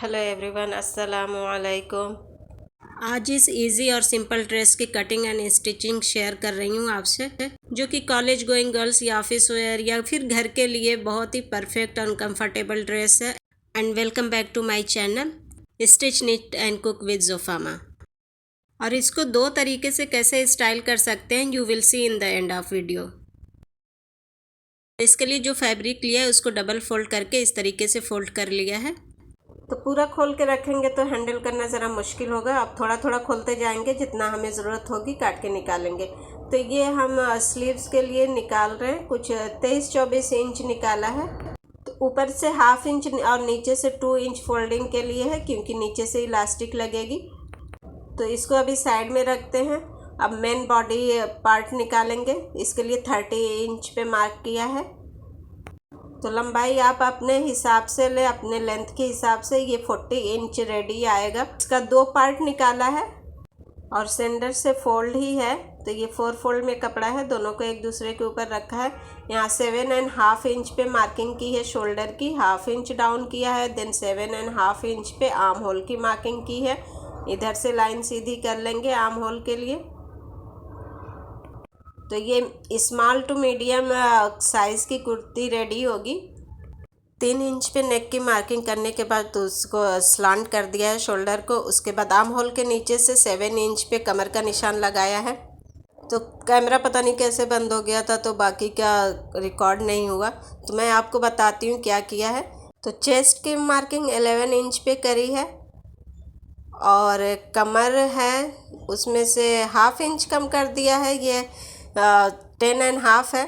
Hello everyone, अस्सलाम वालेकुम। आज इस इजी और सिंपल ड्रेस की कटिंग एंड स्टिचिंग शेयर कर रही हूँ आपसे, जो कि कॉलेज गोइंग गर्ल्स या ऑफिस वेयर या फिर घर के लिए बहुत ही परफेक्ट और कंफर्टेबल ड्रेस है। And welcome back to my channel stitch knit and cook with जोफामा। और इसको दो तरीके से कैसे स्टाइल कर सकते हैं you will see in the end of video. इसके लिए जो फैब्रिक लिया है उसको डबल फोल्ड करके इस तरीके से फोल्ड कर लिया है। तो पूरा खोल के रखेंगे तो हैंडल करना ज़रा मुश्किल होगा। अब थोड़ा थोड़ा खोलते जाएंगे, जितना हमें ज़रूरत होगी काट के निकालेंगे। तो ये हम स्लीव्स के लिए निकाल रहे हैं, कुछ 23-24 इंच निकाला है। तो ऊपर से 1/2 इंच और नीचे से 2 इंच फोल्डिंग के लिए है, क्योंकि नीचे से इलास्टिक लगेगी। तो इसको अभी साइड में रखते हैं। अब मेन बॉडी पार्ट निकालेंगे। इसके लिए 30 इंच पे मार्क किया है। तो लंबाई आप अपने हिसाब से ले, अपने लेंथ के हिसाब से। ये 40 इंच रेडी आएगा। इसका 2 पार्ट निकाला है और सेंटर से फोल्ड ही है। तो ये 4 फोल्ड में कपड़ा है, दोनों को एक दूसरे के ऊपर रखा है। यहाँ 7.5 इंच पे मार्किंग की है शोल्डर की, 1/2 इंच डाउन किया है। देन 7.5 इंच पे आर्म होल की मार्किंग की है। इधर से लाइन सीधी कर लेंगे आर्म होल के लिए। तो ये स्मॉल टू मीडियम साइज़ की कुर्ती रेडी होगी। 3 इंच पे नेक की मार्किंग करने के बाद तो उसको स्लांट कर दिया है शोल्डर को। उसके बाद आर्म होल के नीचे से 7 इंच पे कमर का निशान लगाया है। तो कैमरा पता नहीं कैसे बंद हो गया था, तो बाकी का रिकॉर्ड नहीं हुआ। तो मैं आपको बताती हूँ क्या किया है। तो चेस्ट की मार्किंग 11 इंच पे करी है और कमर है उसमें से 1/2 इंच कम कर दिया है, ये 10.5 है।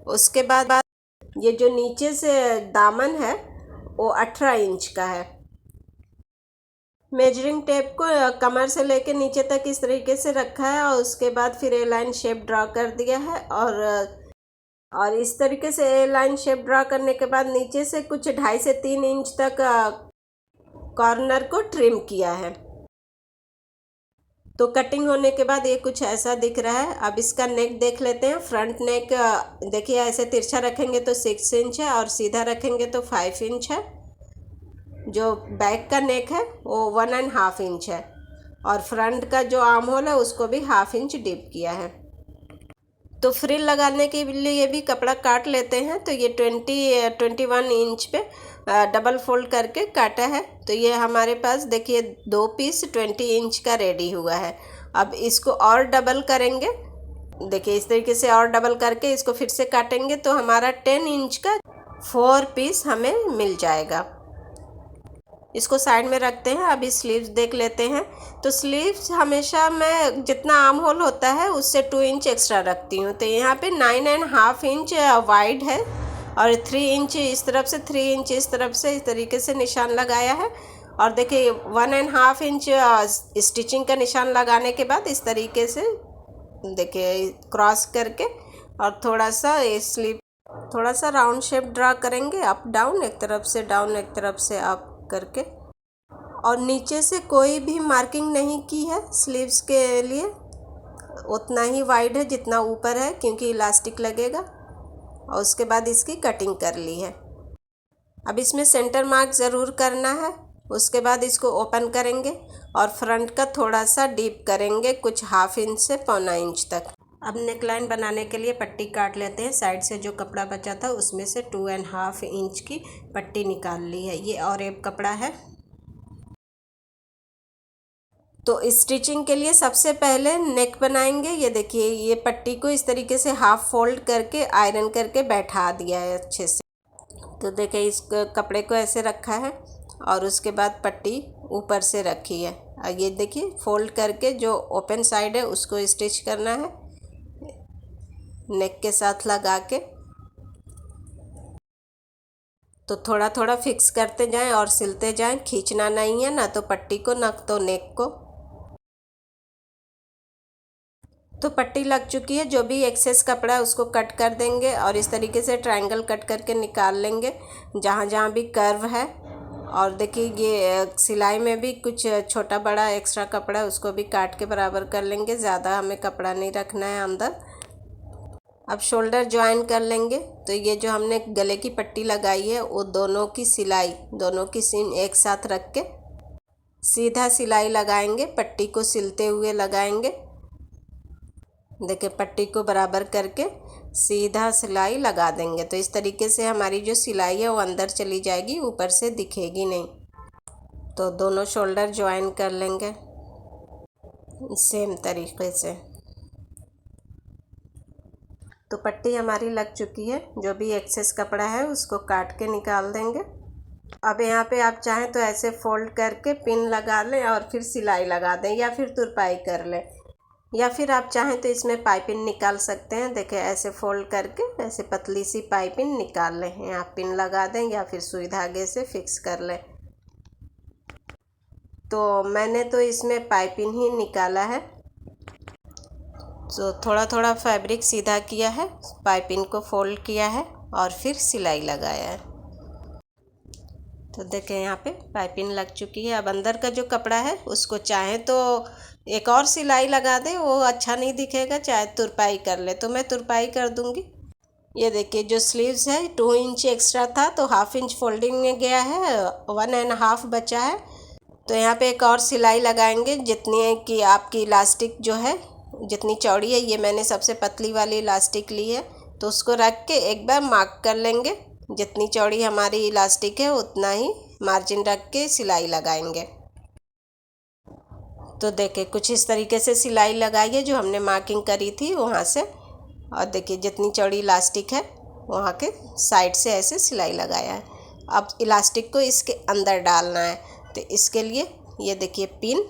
उसके बाद ये जो नीचे से दामन है वो 18 इंच का है। मेजरिंग टेप को कमर से लेके नीचे तक इस तरीके से रखा है और उसके बाद फिर ए लाइन शेप ड्रा कर दिया है। और इस तरीके से ए लाइन शेप ड्रा करने के बाद नीचे से कुछ 2.5 से 3 इंच तक कॉर्नर को ट्रिम किया है। तो कटिंग होने के बाद ये कुछ ऐसा दिख रहा है। अब इसका नेक देख लेते हैं। फ्रंट नेक देखिए, ऐसे तिरछा रखेंगे तो 6 इंच है और सीधा रखेंगे तो 5 इंच है। जो बैक का नेक है वो 1.5 इंच है और फ्रंट का जो आर्म होल है उसको भी 1/2 इंच डीप किया है। तो फ्रिल लगाने के लिए भी कपड़ा काट लेते हैं। तो ये 21 इंच पे डबल फोल्ड करके काटा है। तो ये हमारे पास देखिए 2 पीस 20 इंच का रेडी हुआ है। अब इसको और डबल करेंगे। देखिए इस तरीके से और डबल करके इसको फिर से काटेंगे तो हमारा 10 इंच का 4 पीस हमें मिल जाएगा। इसको साइड में रखते हैं। अभी स्लीव्स देख लेते हैं। तो स्लीव्स हमेशा मैं जितना आर्म होल होता है उससे 2 इंच एक्स्ट्रा रखती हूँ। तो यहाँ पे 9.5 इंच वाइड है और 3 इंच इस तरफ से, 3 इंच इस तरफ से, इस तरीके से निशान लगाया है। और देखिए 1.5 इंच स्टिचिंग का निशान लगाने के बाद इस तरीके से देखिए क्रॉस करके और थोड़ा सा स्लीव थोड़ा सा राउंड शेप ड्रा करेंगे, अप डाउन, एक तरफ से डाउन एक तरफ से अप करके। और नीचे से कोई भी मार्किंग नहीं की है स्लीव्स के लिए, उतना ही वाइड है जितना ऊपर है, क्योंकि इलास्टिक लगेगा। और उसके बाद इसकी कटिंग कर ली है। अब इसमें सेंटर मार्क ज़रूर करना है। उसके बाद इसको ओपन करेंगे और फ्रंट का थोड़ा सा डीप करेंगे, कुछ 1/2 इंच से 1.25 इंच तक। अब नेकलाइन बनाने के लिए पट्टी काट लेते हैं। साइड से जो कपड़ा बचा था उसमें से 2.5 इंच की पट्टी निकाल ली है। ये और एक कपड़ा है। तो स्टिचिंग के लिए सबसे पहले नेक बनाएंगे। ये देखिए, ये पट्टी को इस तरीके से हाफ फोल्ड करके आयरन करके बैठा दिया है अच्छे से। तो देखिए इस कपड़े को ऐसे रखा है और उसके बाद पट्टी ऊपर से रखी है। और ये देखिए फोल्ड करके जो ओपन साइड है उसको स्टिच करना है नेक के साथ लगा के। तो थोड़ा थोड़ा फिक्स करते जाएं और सिलते जाएं, खींचना नहीं है, ना तो पट्टी को ना तो नेक को। तो पट्टी लग चुकी है। जो भी एक्सेस कपड़ा है उसको कट कर देंगे और इस तरीके से ट्रायंगल कट करके निकाल लेंगे जहाँ जहाँ भी कर्व है। और देखिए ये सिलाई में भी कुछ छोटा बड़ा एक्स्ट्रा कपड़ा है उसको भी काट के बराबर कर लेंगे। ज़्यादा हमें कपड़ा नहीं रखना है अंदर। अब शोल्डर ज्वाइन कर लेंगे। तो ये जो हमने गले की पट्टी लगाई है वो दोनों की सिलाई, दोनों की सीम एक साथ रख के सीधा सिलाई लगाएंगे, पट्टी को सिलते हुए लगाएंगे। देखिए पट्टी को बराबर करके सीधा सिलाई लगा देंगे। तो इस तरीके से हमारी जो सिलाई है वो अंदर चली जाएगी, ऊपर से दिखेगी नहीं। तो दोनों शोल्डर ज्वाइन कर लेंगे सेम तरीके से। तो पट्टी हमारी लग चुकी है, जो भी एक्सेस कपड़ा है उसको काट के निकाल देंगे। अब यहाँ पे आप चाहें तो ऐसे फोल्ड करके पिन लगा लें और फिर सिलाई लगा दें, या फिर तुरपाई कर लें, या फिर आप चाहें तो इसमें पाइपिंग निकाल सकते हैं। देखिए ऐसे फोल्ड करके ऐसे पतली सी पाइपिंग निकाल लें, यहाँ पिन लगा दें या फिर सुई धागे से फिक्स कर लें। तो मैंने तो इसमें पाइपिंग ही निकाला है। तो थोड़ा थोड़ा फैब्रिक सीधा किया है, पाइपिंग को फोल्ड किया है और फिर सिलाई लगाया है। तो देखें यहाँ पे पाइपिंग लग चुकी है। अब अंदर का जो कपड़ा है उसको चाहे तो एक और सिलाई लगा दे, वो अच्छा नहीं दिखेगा, चाहे तुरपाई कर ले। तो मैं तुरपाई कर दूँगी। ये देखिए जो स्लीव्स है 2 इंच एक्स्ट्रा था तो 1/2 इंच फोल्डिंग में गया है, 1.5 बचा है। तो यहाँ पे एक और सिलाई लगाएंगे, जितनी है कि आपकी इलास्टिक जो है जितनी चौड़ी है, ये मैंने सबसे पतली वाली इलास्टिक ली है, तो उसको रख के एक बार मार्क कर लेंगे। जितनी चौड़ी हमारी इलास्टिक है उतना ही मार्जिन रख के सिलाई लगाएंगे। तो देखिए कुछ इस तरीके से सिलाई लगाई है जो हमने मार्किंग करी थी वहाँ से, और देखिए जितनी चौड़ी इलास्टिक है वहाँ के साइड से ऐसे सिलाई लगाया है। अब इलास्टिक को इसके अंदर डालना है, तो इसके लिए ये देखिए पिन,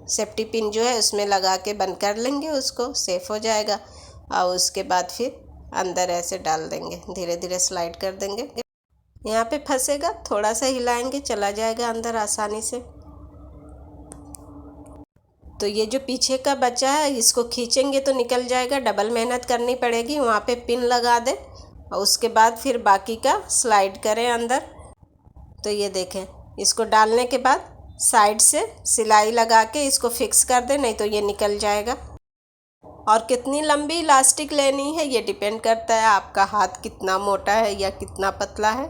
सेफ्टी पिन जो है उसमें लगा के बंद कर लेंगे, उसको सेफ हो जाएगा। और उसके बाद फिर अंदर ऐसे डाल देंगे, धीरे धीरे स्लाइड कर देंगे। यहाँ पे फंसेगा, थोड़ा सा हिलाएंगे चला जाएगा अंदर आसानी से। तो ये जो पीछे का बचा है इसको खींचेंगे तो निकल जाएगा, डबल मेहनत करनी पड़ेगी। वहाँ पे पिन लगा दें और उसके बाद फिर बाकी का स्लाइड करें अंदर। तो ये देखें, इसको डालने के बाद साइड से सिलाई लगा के इसको फिक्स कर दें, नहीं तो ये निकल जाएगा। और कितनी लंबी इलास्टिक लेनी है ये डिपेंड करता है आपका हाथ कितना मोटा है या कितना पतला है।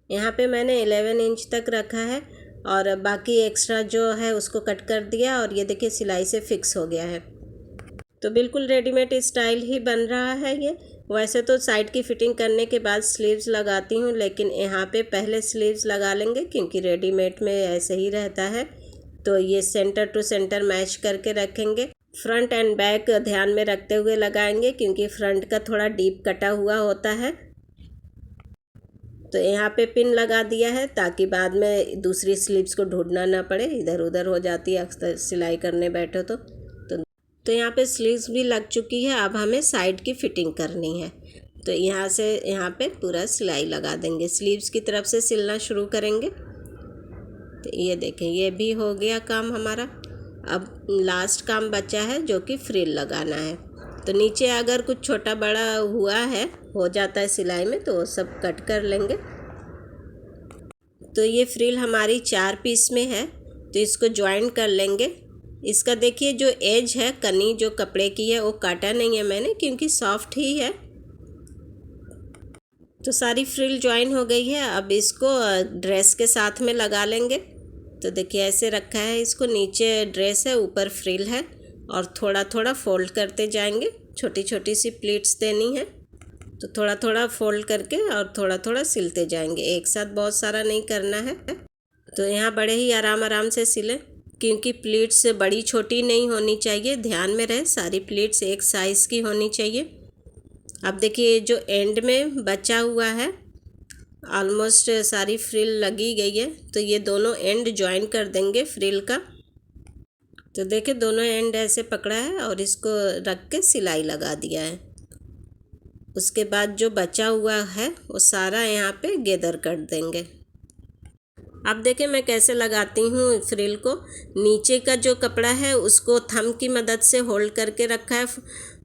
यहाँ पे मैंने 11 इंच तक रखा है और बाकी एक्स्ट्रा जो है उसको कट कर दिया, और ये देखिए सिलाई से फिक्स हो गया है। तो बिल्कुल रेडीमेड स्टाइल ही बन रहा है ये। वैसे तो साइड की फिटिंग करने के बाद स्लीव्स लगाती हूँ, लेकिन यहाँ पे पहले स्लीव्स लगा लेंगे क्योंकि रेडीमेड में ऐसे ही रहता है। तो ये सेंटर टू सेंटर मैच करके रखेंगे। फ्रंट एंड बैक ध्यान में रखते हुए लगाएंगे क्योंकि फ्रंट का थोड़ा डीप कटा हुआ होता है। तो यहाँ पे पिन लगा दिया है ताकि बाद में दूसरी स्लीव्स को ढूंढना ना पड़े, इधर उधर हो जाती है अक्सर सिलाई करने बैठो तो यहाँ पे स्लीव्स भी लग चुकी है। अब हमें साइड की फिटिंग करनी है, तो यहाँ से यहाँ पे पूरा सिलाई लगा देंगे, स्लीव्स की तरफ से सिलना शुरू करेंगे। तो ये देखें ये भी हो गया काम हमारा। अब लास्ट काम बचा है जो कि फ्रिल लगाना है। तो नीचे अगर कुछ छोटा बड़ा हुआ है, हो जाता है सिलाई में, तो वो सब कट कर लेंगे। तो ये फ्रिल हमारी 4 पीस में है, तो इसको ज्वाइन कर लेंगे। इसका देखिए जो एज है, कनी जो कपड़े की है वो काटा नहीं है मैंने क्योंकि सॉफ्ट ही है। तो सारी फ्रिल ज्वाइन हो गई है। अब इसको ड्रेस के साथ में लगा लेंगे। तो देखिए ऐसे रखा है इसको, नीचे ड्रेस है ऊपर फ्रिल है, और थोड़ा थोड़ा फोल्ड करते जाएंगे। छोटी छोटी सी प्लीट्स देनी है, तो थोड़ा थोड़ा फोल्ड करके और थोड़ा थोड़ा सिलते जाएंगे, एक साथ बहुत सारा नहीं करना है। तो यहाँ बड़े ही आराम आराम से सिलें क्योंकि प्लीट्स बड़ी छोटी नहीं होनी चाहिए, ध्यान में रहे सारी प्लीट्स एक साइज़ की होनी चाहिए। अब देखिए जो एंड में बचा हुआ है ऑलमोस्ट सारी फ्रिल लगी गई है, तो ये दोनों एंड ज्वाइन कर देंगे फ्रिल का। तो देखिए दोनों एंड ऐसे पकड़ा है और इसको रख के सिलाई लगा दिया है। उसके बाद जो बचा हुआ है वो सारा यहाँ पे गैदर कर देंगे। अब देखिए मैं कैसे लगाती हूँ फ्रिल को। नीचे का जो कपड़ा है उसको थंब की मदद से होल्ड करके रखा है,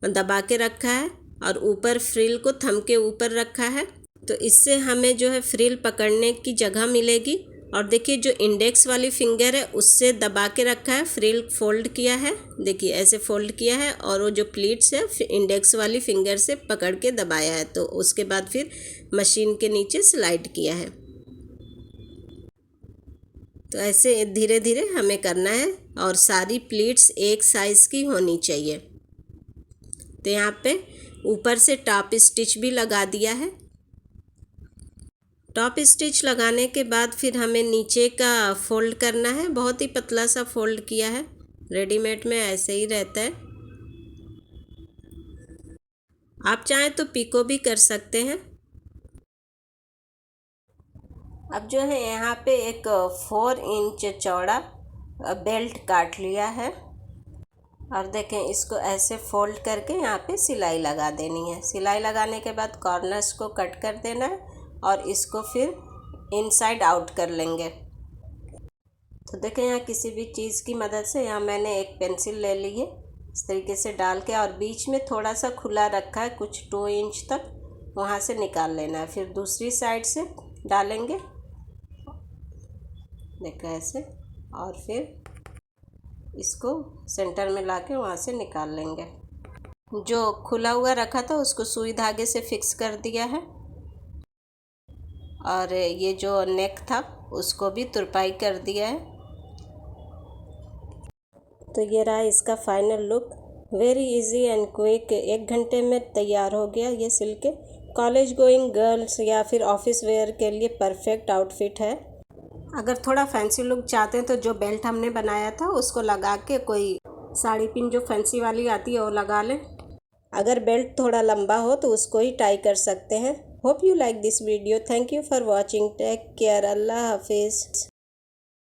दबा के रखा है, और ऊपर फ्रिल को थंब के ऊपर रखा है। तो इससे हमें जो है फ्रिल पकड़ने की जगह मिलेगी और देखिए जो इंडेक्स वाली फिंगर है उससे दबा के रखा है, फ्रिल फोल्ड किया है, देखिए ऐसे फोल्ड किया है, और वो जो प्लीट्स है इंडेक्स वाली फिंगर से पकड़ के दबाया है। तो उसके बाद फिर मशीन के नीचे स्लाइड किया है। तो ऐसे धीरे धीरे हमें करना है और सारी प्लीट्स एक साइज़ की होनी चाहिए। तो यहाँ पे ऊपर से टॉप स्टिच भी लगा दिया है। टॉप स्टिच लगाने के बाद फिर हमें नीचे का फोल्ड करना है, बहुत ही पतला सा फोल्ड किया है, रेडीमेड में ऐसे ही रहता है। आप चाहें तो पिको भी कर सकते हैं। अब जो है यहाँ पे एक 4 इंच चौड़ा बेल्ट काट लिया है और देखें इसको ऐसे फोल्ड करके यहाँ पे सिलाई लगा देनी है। सिलाई लगाने के बाद कॉर्नर्स को कट कर देना है और इसको फिर इनसाइड आउट कर लेंगे। तो देखें यहाँ किसी भी चीज़ की मदद से, यहाँ मैंने एक पेंसिल ले ली है, इस तरीके से डाल के और बीच में थोड़ा सा खुला रखा है कुछ 2 इंच तक, वहाँ से निकाल लेना है। फिर दूसरी साइड से डालेंगे, देखो ऐसे, और फिर इसको सेंटर में लाके वहाँ से निकाल लेंगे। जो खुला हुआ रखा था उसको सुई धागे से फिक्स कर दिया है और ये जो नेक था उसको भी तुरपाई कर दिया है। तो ये रहा इसका final look, very easy and quick. 1 घंटे में तैयार हो गया ये सिल के। कॉलेज गोइंग गर्ल्स या फिर ऑफिस वेयर के लिए परफेक्ट आउटफिट है। अगर थोड़ा फैंसी लुक चाहते हैं तो जो बेल्ट हमने बनाया था उसको लगा के कोई साड़ी पिन जो फैंसी वाली आती है वो लगा लें। अगर बेल्ट थोड़ा लंबा हो तो उसको ही टाई कर सकते हैं। Hope you like this video. Thank you for watching. Take care. अल्लाह हाफिज़।